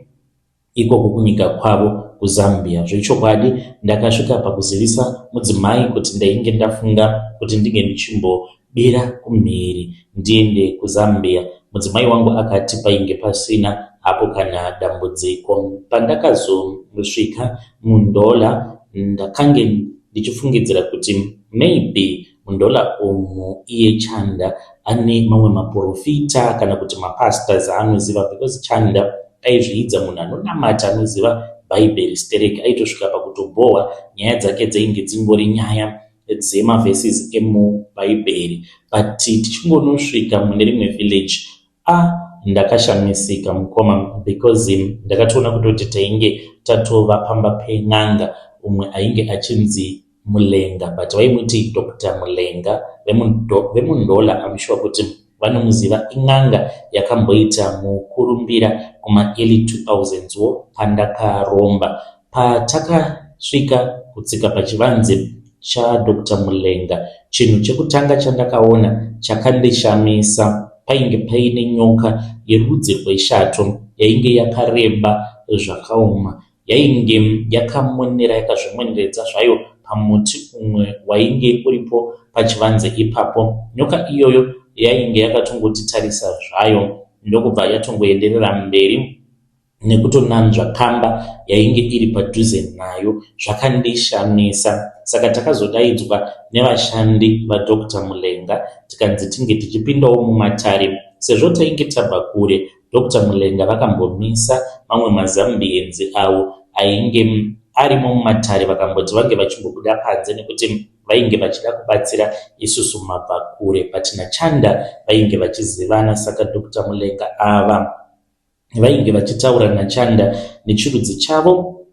ikoko kunyika kwavo kuZambia. Zvechokwadi ndakasvika pakuzivisa mudzimai kuti ndainge ndafunga kuti ndinge ndichimbobira kumhiri ndiende kuZambia. Mudzimai wangu akati painge pasina hapo kana dambudziko. Pandakazosvika muNdola ndakange ndichifungidzira kuti maybe muNdola umu iye Chanda ane mamwe maprofita kana kuti mapastors anoziva, because Chanda aizviidza munhu anonamata anoziva Bible stereki. Aitosvika pakutobohwa nyaya dzake dzainge dzingori nyaya dzemavhesis emubhaibheri. But tichingonosvika mune rimwe village ndakashamisika mukoma because ndakatoona kutoti tainge tatova pamba pen'anga. Umwe ainge achinzi Mulenga, but vaimuti Dr. Mulenga vemuNdola. amushuwa kuti vanomuziva. In'anga yakamboita mukurumbira kuma early 2000s wo pandakaromba. Patakasvika kutsika pachivanze chaDr. Mulenga, chinhu chekutanga chandakaona chakandishamisa painge paine nyoka yerudzi rweshato yainge yakareba zvakaoma. Yainge yakamonera yakazvimwenderedza zvayo pamuti umwe wainge uripo pachivanze ipapo. Nyoka iyoyo yainge yakatongotitarisa zvayo ndokubva yatongoenderera mberi nekutonanzva kamba yainge iri padhuze nayo. Zvakandishamisa. Saka takazodaidzwa nevashandi vaDr. Mulenga tikanzi tinge tichipindawo mumatare. Sezvo tainge tabva kure, Dr. Mulenga vakambomisa mamwe mazambienzi avo ainge arimo mumatare, vakamboti vange vachimbobuda panze nekuti vainge vachida kubatsira isusu mabva kure. But naChanda vainge vachizivana. Saka Dr. Mulenga ava vainge vachitaura naChanda nechirudzi chavo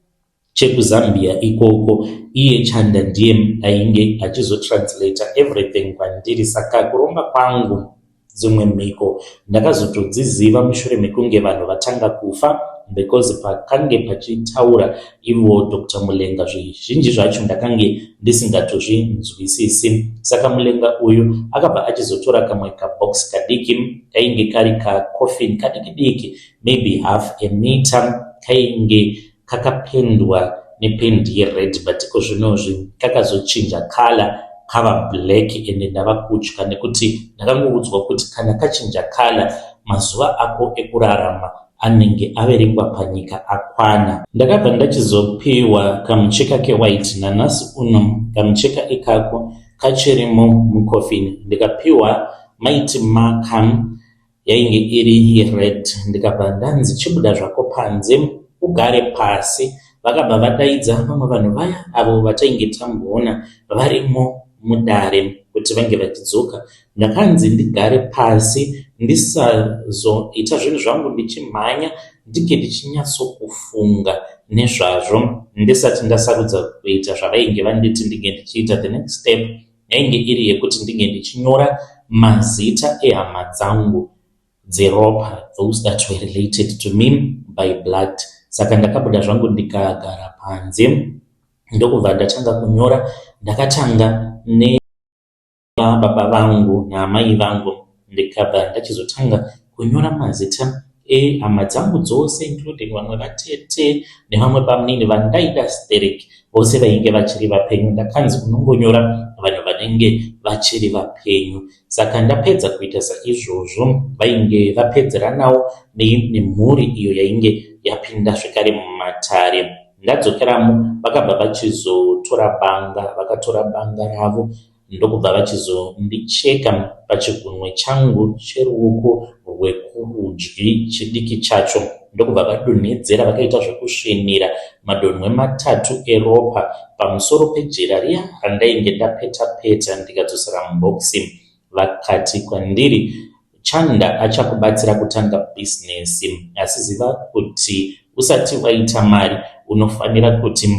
chekuZambia ikoko. Iye Chanda ndiye ainge achizotranslata everything kwandiri. Saka kuromba kwangu dzimwe mhiko ndakazotodziziva mushure mekunge vanhu vatanga kufa, because pakange pachitaura ivo Dr. Mulenga zvizhinji zvacho ndakange ndisingatozvinzwisisi. Saka Mulenga uyu akabva achizotora kamwe kabox kadiki kainge kari kacoffin kadiki diki, maybe half a meter, kainge kakapendwa nependi yered, but kozvinozvi kakazochinja kala kava black, ende ndava kutya nekuti ndakangoudzwa kuti kana kachinja kala mazuva ako ekurarama anenge averengwa panyika akwana. Ndakabva ndachizopiwa kamucheka kewhite, nanhasi uno kamucheka ikako kachirimo mucoffin. Ndikapiwa maiti makam yainge iri yered. Ndikabva ndanzi chibuda zvako panze ugare pasi. Vakabva vadaidza vamwe vanhu vaya avo vatainge tamboona varimo mudare kuti vange vachidzoka. Ndakanzi ndigare pasi ndisazoita zvinhu zvangu ndichimhanya, ndinge ndichinyatsokufunga nezvazvo ndisati ndasarudza kuita zvavainge vanditi ndinge ndichiita. The next step yainge iri yekuti ndinge ndichinyora mazita ehama dzangu dzeropa, those that were related to me by blood. Saka ndakabuda zvangu ndikagara panze, ndokubva ndatanga kunyora. Ndakatanga nebaba vangu namai vangu, ndikabva ndachizotanga kunyora mazita ehama dzangu dzose, including vamwe vatete nevamwe pamunini vandaida stereki, vose vainge vachiri vapenyu. Ndakanzi unongonyora vanhu vanenge vachiri vapenyu. Saka ndapedza kuita saizvozvo, vainge vapedzeranawo nemhuri iyo yainge yapinda zvekare mumatare. Ndadzokeramo vakabva vachizotora banga, vakatora banga ravo ndokubva vachizondicheka pachigunwe changu cheruoko rwekurudyi chidiki chacho, ndokubva vadonhedzera vakaita zvekusvinira madonhwe 3 eropa pamusoro pejera riya randainge ndapeta-peta ndikadzosera mubhokisi. Vakati kwandiri, Chanda achakubatsira kutanga bhizinesi, asi ziva kuti usati waita mari unofanira kuti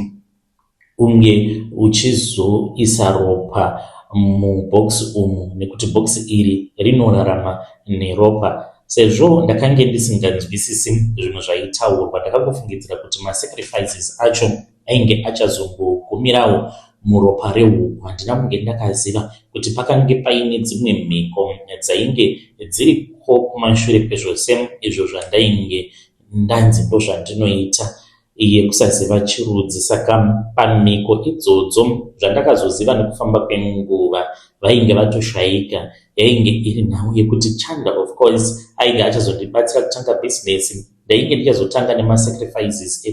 unge uchizoisa ropa mubhokisi umu, nekuti bhokisi iri rinorarama neropa. Sezvo ndakange ndisinganzwisisi zvinhu zvaitaurwa, ndakangofungidzira kuti masacrifices acho ainge achazongogumirawo muropa rehuku. Handina kunge ndakaziva kuti pakange paine dzimwe mhiko dzainge dziriko kumashure kwezvose izvo zvandainge ndanzi ndozvandinoita iye kusaziva chirudzi. Saka pamhiko idzodzo zvandakazoziva nekufamba kwenguva vainge vatoshayika yainge iri nhau yekuti Chanda of course ainge achazondibatsira kutanga bhizinesi. Ndainge ndichazotanga nemasacrifices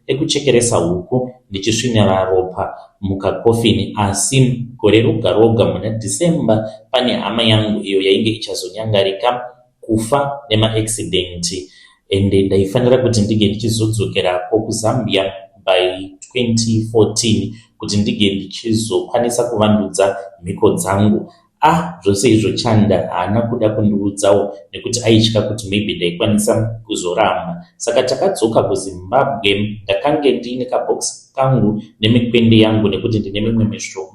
ekuchekeresa huku ndichisvinira ropa mukakofini, asi gore roga roga muna December pane hama yangu iyo yainge ichazonyangarika kufa nemaaccidenti, ende ndaifanira kuti ndige ndichizodzokerako kuZambia by 2014 kuti ndige ndichizokwanisa kuvandudza mhiko dzangu. Zvose izvo Chanda haana kuda kundiudzawo nekuti aitya kuti maybe ndaikwanisa kuzoramba. Saka takadzoka kuZimbabwe, ndakange ndiine kabhokisi kangu nemikwende yangu nekuti ndine mimwe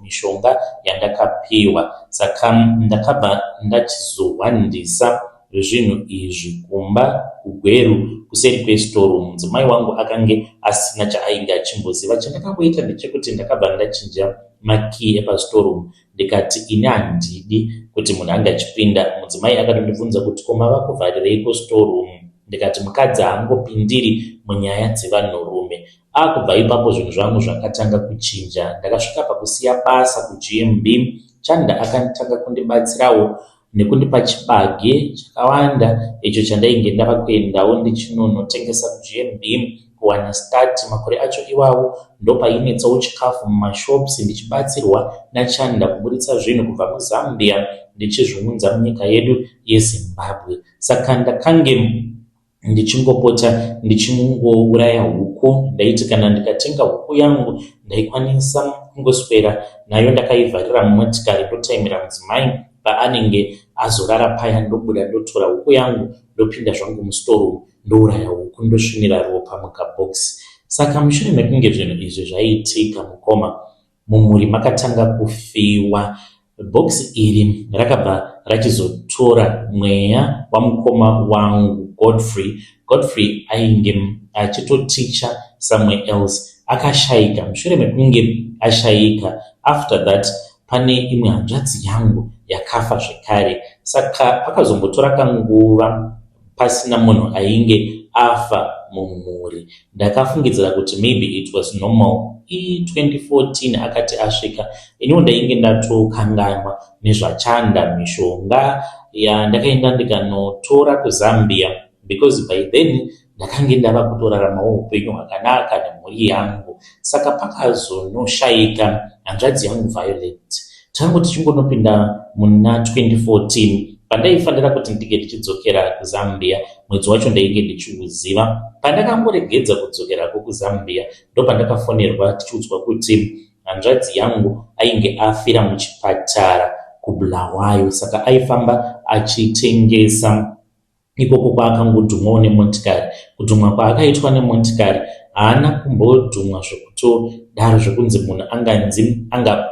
mishonga yandakapiwa. Saka ndakabva ndachizohwandisa zvinhu izvi kumba kugweru kuseri kwesitorumu. Mudzimai wangu akange asina chaainge achimboziva. Chandakangoita ndechekuti ndakabva ndachinja makii epasitorumu, ndikati ine handidi kuti munhu ange achipinda. Mudzimai akatondibvunza kuti koma vakuvharireiko sitorumu? Ndikati mukadzi haangopindiri munyaya dzevanhurume. Kubva ipapo zvinhu zvangu zvakatanga kuchinja. Ndakasvika pakusiya basa kuGMB. Chanda akatanga kundibatsirawo nekundipa chibage chakawanda icho chandainge ndava kuendawo ndichinonotengesa kuGMB kuwana start. Makore acho iwawo ndopainetsawo chikafu mumashops ndichibatsirwa naChanda kuburitsa zvinhu kubva muZambia ndichizviunza munyika yedu yeZimbabwe. Saka ndakange ndichingopota ndichingouraya huku. Ndaiti kana ndikatenga huku yangu ndaikwanisa kungoswera nayo ndakaivharira mumotikari ndotaimira mudzimai paanenge azorara paya. Ndobuda ndotora huku yangu ndopinda zvangu musitorumu ndouraya huku ndosvinira ropa mukabhokisi. Saka mushure mekunge zvinhu izvi zvaiitika mukoma, mumhuri makatanga kufiwa. bhokisi iri rakabva rachizotora mweya wamukoma wangu Godfrey ainge achitoticha somewhere else. Akashayika. Mushure mekunge ashayika, after that pane imwe hanzvadzi yangu yakafa zvekare. Saka pakazombotora kanguva pasina munhu ainge afa mumhuri. Ndakafungidzira kuti maybe it was normal. 2014 akati asvika, iniwo ndainge ndatokanganwa nezvachanda mishonga yandakaenda ndikanotora kuZambia, because by then ndakange ndava kutoraramawo upenyu hwakanaka nemhuri yangu. Saka pakazonoshayika hanzvadzi yangu Violet. Tangu tichingonopinda muna 2014 pandaifanira kuti ndige ndichidzokera kuZambia, mwedzi wacho ndainge ndichiuziva. Pandakangoregedza kudzokerako kuZambia ndo pandakafonerwa tichiudzwa kuti hanzvadzi yangu ainge afira muchipatara kuBulawayo. Saka aifamba achitengesa. Ikoko kwaakangodhumwawo nemotikari. Kudhumwa kwaakaitwa nemotikari haana kumbodhumwa zvekutodaro zvekunzi munhu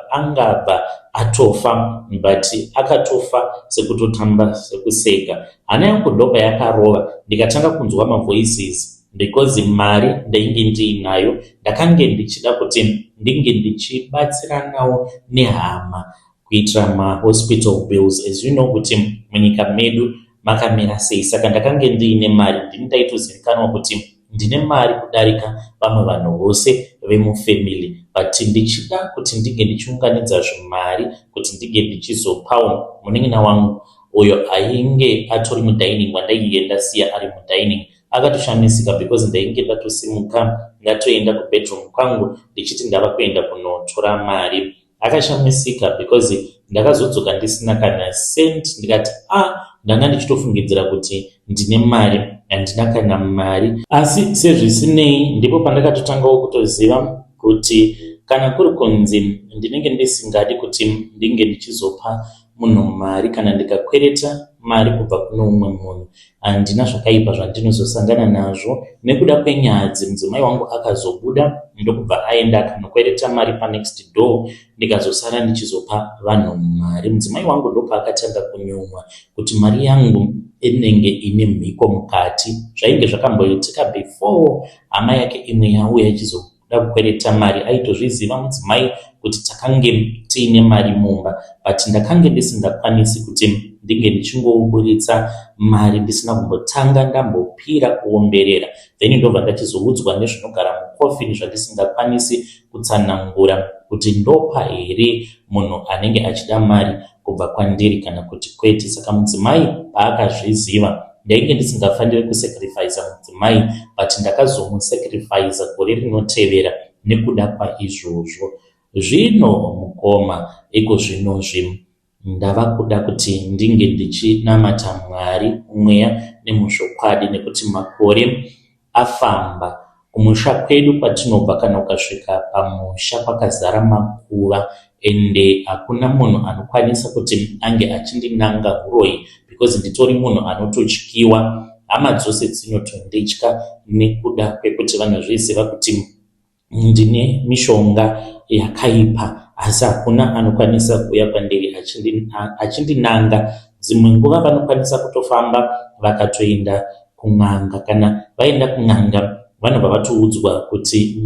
angabva atofa, but akatofa sekutotamba sekuseka. Hana yangu ndopa yakarova, ndikatanga kunzwa mavoices because mari ndainge ndiinayo. Ndakange ndichida kuti ndinge ndichibatsiranawo nehama kuitira mahospital bills. As you know kuti munyika medu makamira sei. Saka ndakange ndiine mari, ndini ndaitozivikanwa kuti ndine mari kudarika vamwe vanhu vose vemufamily, but ndichida kuti ndinge ndichiunganidza zvimari kuti ndinge ndichizopawo munin'ina wangu uyo ainge atori mudining, wandainge ndasiya ari mudining. Akatoshamisika because ndainge ndatosimuka ndatoenda kubedroom kwangu ndichiti ndava kuenda kunotora mari. Akashamisika because ndakazodzoka ndisina kana cent. Ndikati ndanga ndichitofungidzira kuti ndine mari, handina kana mari. Asi sezvisinei, ndipo pandakatotangawo kutoziva kuti kana kuri kunzi ndinenge ndisingadi kuti ndinge ndichizopa munhu mari, kana ndikakwereta mari kubva kuno umwe munhu, handina zvakaipa zvandinozosangana nazvo. Nekuda kwenyadzi, mudzimai wangu akazobuda ndokubva aenda akanokwereta mari panext door, ndikazosara ndichizopa vanhu mari. Mudzimai wangu ndopaakatanga kunyumwa kuti mari yangu inenge ine mhiko mukati. Zvainge zvakamboitika before hama yake imwe yauya ichizoda kukwereta mari. Aitozviziva mudzimai kuti takange tiine mari mumba, but ndakange ndisingakwanisi kuti ndinge ndichingoburitsa mari ndisina kumbotanga ndambopira kuomberera. Then ndobva ndachizoudzwa nezvinogara mukofini zvandisingakwanisi kutsanangura kuti ndopa here munhu anenge achida mari kubva kwandiri kana kuti kwete. Saka mudzimai paakazviziva, ndainge ndisingafaniri kusacrifice mudzimai, but ndakazomusacrifice gore rinotevera nekuda kwaizvozvo. Zvino mukoma iko zvinozvi ndava kuda kuti ndinge ndichinamata Mwari mweya nemuzvokwadi, nekuti makore afamba. Kumusha kwedu kwatinobva kana ukasvika pamusha pakazara makuva, ende hakuna munhu anokwanisa kuti ange achindinanga huroi, because nditori munhu anototyiwa. Hama dzose dzinotonditya nekuda kwekuti vanozviziva kuti ndine mishonga yakaipa, asi hakuna anokwanisa kuuya kwandiri achindinanga. Dzimwe nguva vanokwanisa kutofamba vakatoenda kun'anga. Kana vaenda kun'anga, vanobva vatoudzwa kuti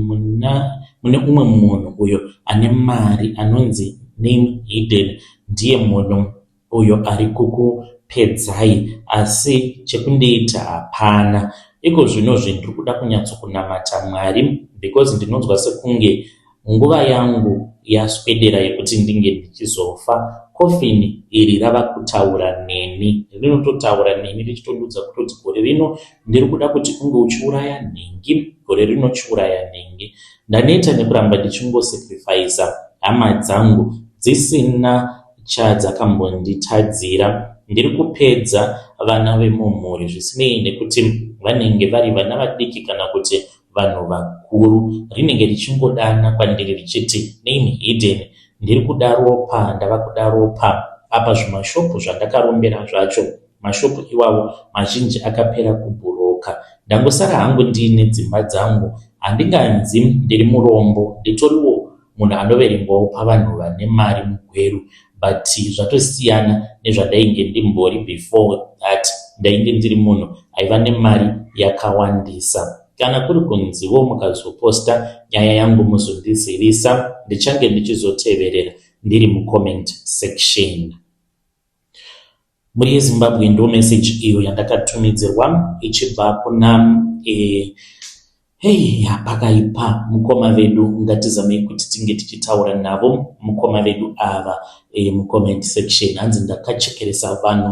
mune umwe munhu uyo ane mari anonzi name hidden, ndiye munhu uyo ari kukupedzai, asi chekundiita hapana. Iko zvinozvi ndiri kuda kunyatsokunamata Mwari, because ndinonzwa sekunge nguva yangu yaswedera yekuti ndinge ndichizofa. Kofini iri rava kutaura neni, rinototaura neni richitondudza kutoti gore rino ndiri kuda kuti unge uchiuraya nhingi, gore rino chiuraya nhingi. Ndaneta nekuramba ndichingosacrifice hama dzangu dzisina chadzakambonditadzira. Ndiri kupedza vana vemumhuri, zvisinei nekuti vanenge vari vana vadiki kana kuti vanhu vakuru. Rinenge richingodana kwandiri richiti name hidden. Ndiri kuda ropa, ndava kuda ropa. Apa zvimashopu zvandakarombera zvacho, mashopu iwawo mazhinji akapera kubhuroka. Ndangosara hangu ndiine dzimba dzangu. Handinganzi ndiri murombo, nditoriwo munhu anoverengwawo pavanhu vane mari mugweru, but zvatosiyana nezvadainge ndimbori before that ndainge ndiri munhu aiva nemari yakawandisa. Kana kuri kunziwo mukazoposta nyaya yangu muzondizivisa, ndichange ndichizoteverera ndiri mucomment section. Muri yeZimbabwe ndo message iyo yandakatumidzirwa ichibva kuna pakaipa mukoma vedu. Ngatizamei kuti tinge tichitaura navo mukoma vedu ava mucomment section. Hanzi ndakachekeresa vanhu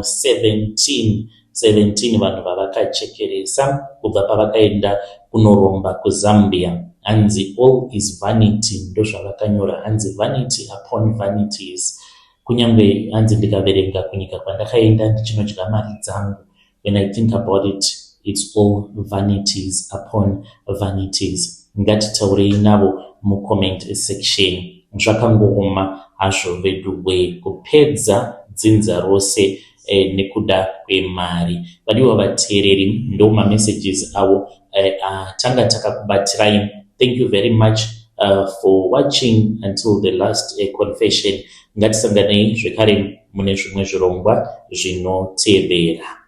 17 vanhu vavakachekeresa kubva pavakaenda kunoromba kuZambia. Hanzi all is vanity ndo zvavakanyora. Hanzi vanity upon vanities. Kunyange hanzi ndikaverenga kunyika kwandakaenda ndichinodya mari dzangu. When I think about it, it's all vanities upon vanities. Ngatitaurei navo mucomment section. Zvakangoma hazvo vedu kupedza dzinza rose nekuda kwemari. Vadiwa vateereri ndo messages avo tanga takakubatirai. Thank you very much for watching until the last confession. Ngatisanganei zvekare mune zvimwe zvirongwa zvinotevera.